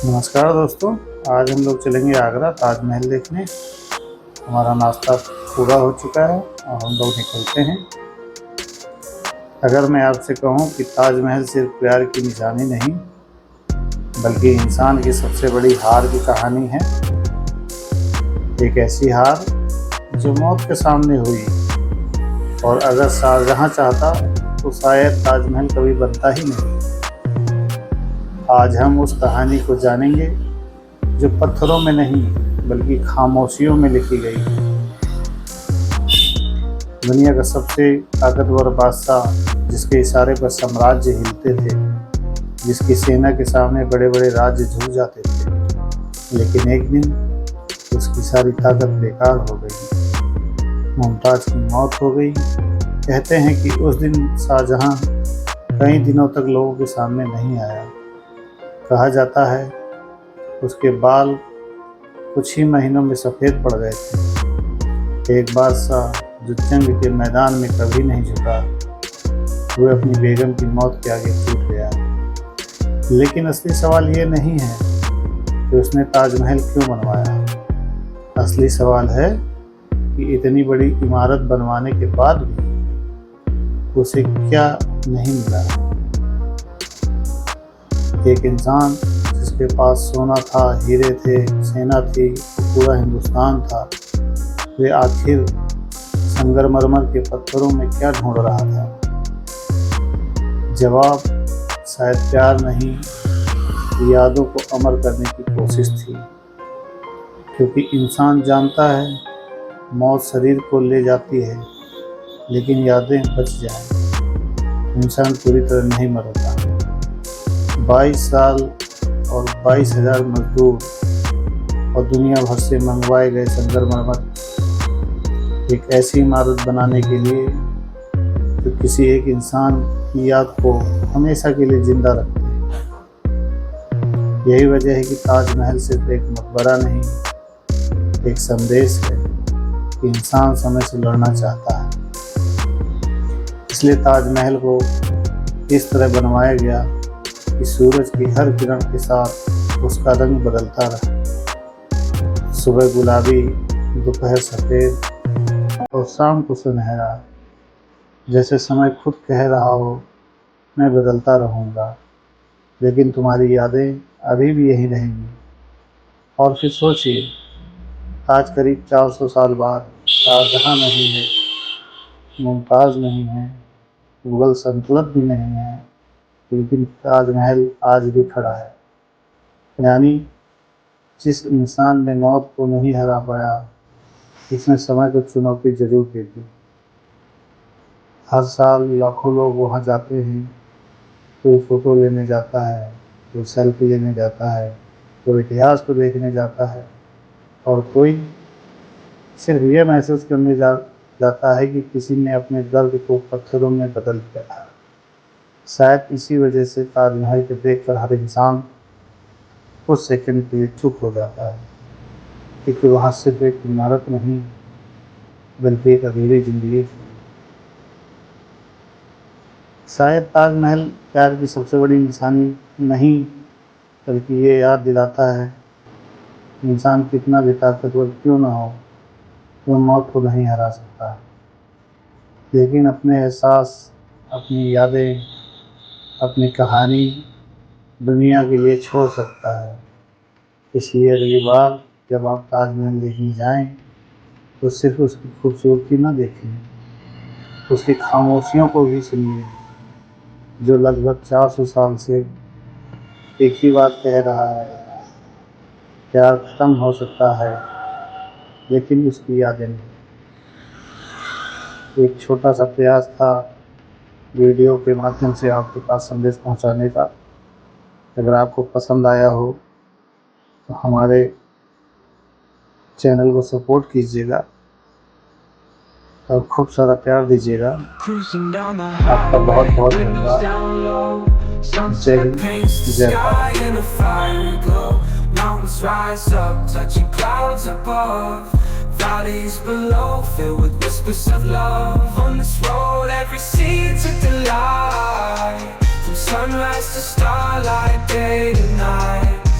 नमस्कार दोस्तों, आज हम लोग चलेंगे आगरा ताजमहल देखने। हमारा नाश्ता पूरा हो चुका है और हम लोग निकलते हैं। अगर मैं आपसे कहूं कि ताजमहल सिर्फ प्यार की निशानी नहीं बल्कि इंसान की सबसे बड़ी हार की कहानी है। एक ऐसी हार जो मौत के सामने हुई और अगर शाहजहां चाहता तो शायद ताजमहल कभी बनता ही नहीं। आज हम उस कहानी को जानेंगे जो पत्थरों में नहीं बल्कि खामोशियों में लिखी गई। दुनिया का सबसे ताकतवर बादशाह, जिसके इशारे पर साम्राज्य हिलते थे, जिसकी सेना के सामने बड़े बड़े राज्य झुक जाते थे, लेकिन एक दिन उसकी सारी ताकत बेकार हो गई। मुमताज़ की मौत हो गई। कहते हैं कि उस दिन शाहजहां कई दिनों तक लोगों के सामने नहीं आया। कहा जाता है उसके बाल कुछ ही महीनों में सफ़ेद पड़ गए थे। एक बादशाह जो जंग के मैदान में कभी नहीं झुका, वो अपनी बेगम की मौत के आगे टूट गया। लेकिन असली सवाल ये नहीं है कि उसने ताजमहल क्यों बनवाया। असली सवाल है कि इतनी बड़ी इमारत बनवाने के बाद भी उसे क्या नहीं मिला। एक इंसान जिसके पास सोना था, हीरे थे, सेना थी, पूरा हिंदुस्तान था, वे आखिर संगमरमर के पत्थरों में क्या ढूंढ रहा था। जवाब शायद प्यार नहीं, यादों को अमर करने की कोशिश थी। क्योंकि इंसान जानता है मौत शरीर को ले जाती है, लेकिन यादें बच जाएं। इंसान पूरी तरह नहीं मरता। 22 साल और 22,000 मजदूर और दुनिया भर से मंगवाए गए संगमरमर एक ऐसी इमारत बनाने के लिए जो किसी एक इंसान की याद को हमेशा के लिए जिंदा रखते हैं। यही वजह है कि ताजमहल सिर्फ एक मकबरा नहीं, एक संदेश है कि इंसान समय से लड़ना चाहता है। इसलिए ताजमहल को इस तरह बनवाया गया कि सूरज की हर किरण के साथ उसका रंग बदलता रहा। सुबह गुलाबी, दोपहर सफ़ेद और शाम को सुनहरा, जैसे समय खुद कह रहा हो मैं बदलता रहूँगा, लेकिन तुम्हारी यादें अभी भी यही रहेंगी। और फिर सोचिए, आज करीब 400 साल बाद शाहजहां नहीं है, मुमताज़ नहीं है, मुगल सल्तनत भी नहीं है, लेकिन ताजमहल आज भी खड़ा है। यानी जिस इंसान ने मौत को नहीं हरा पाया, उसने समय को चुनौती जरूर दे दी। हर साल लाखों लोग वहाँ जाते हैं। कोई फ़ोटो लेने जाता है, कोई सेल्फी लेने जाता है, कोई इतिहास को देखने जाता है और कोई सिर्फ ये महसूस करने जाता है कि किसी ने अपने दर्द को पत्थरों में बदल दिया। शायद इसी वजह से ताजमहल को देखकर हर इंसान कुछ सेकंड के लिए चुप हो जाता है, क्योंकि वहाँ सिर्फ एक इमारत नहीं बल्कि एक अधूरी जिंदगी थी। शायद ताजमहल प्यार की सबसे बड़ी निशानी नहीं बल्कि ये याद दिलाता है कि इंसान कितना भी ताकतवर क्यों ना हो, वो मौत को नहीं हरा सकता, लेकिन अपने एहसास, अपनी यादें, अपनी कहानी दुनिया के लिए छोड़ सकता है। इसलिए अगली बार जब आप ताजमहल देखने जाएं तो सिर्फ उसकी खूबसूरती न देखें, उसकी खामोशियों को भी सुनिए, जो लगभग 400 साल से एक ही बात कह रहा है। प्यार खत्म हो सकता है, लेकिन उसकी यादें नहीं। एक छोटा सा प्रयास था वीडियो के माध्यम से आपके पास संदेश पहुंचाने का। अगर आपको पसंद आया हो तो हमारे चैनल को सपोर्ट कीजिएगा और खूब सारा प्यार दीजिएगा। आपका बहुत बहुत धन्यवाद। जय हिंद, जय Bharat. Mountains rise up, touching clouds above. Valleys below, filled with whispers of love. On this road, every seed's a delight. From sunrise to starlight, day to night.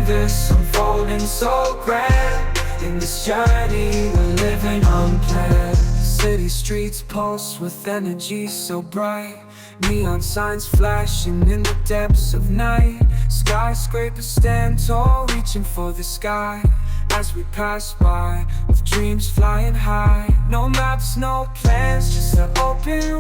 canvas unfolding so grand. In this journey we're living unplanned. City streets pulse with energy so bright. Neon signs flashing in the depths of night. Skyscrapers stand tall, reaching for the sky. As we pass by, with dreams flying high. No maps, no plans, just an open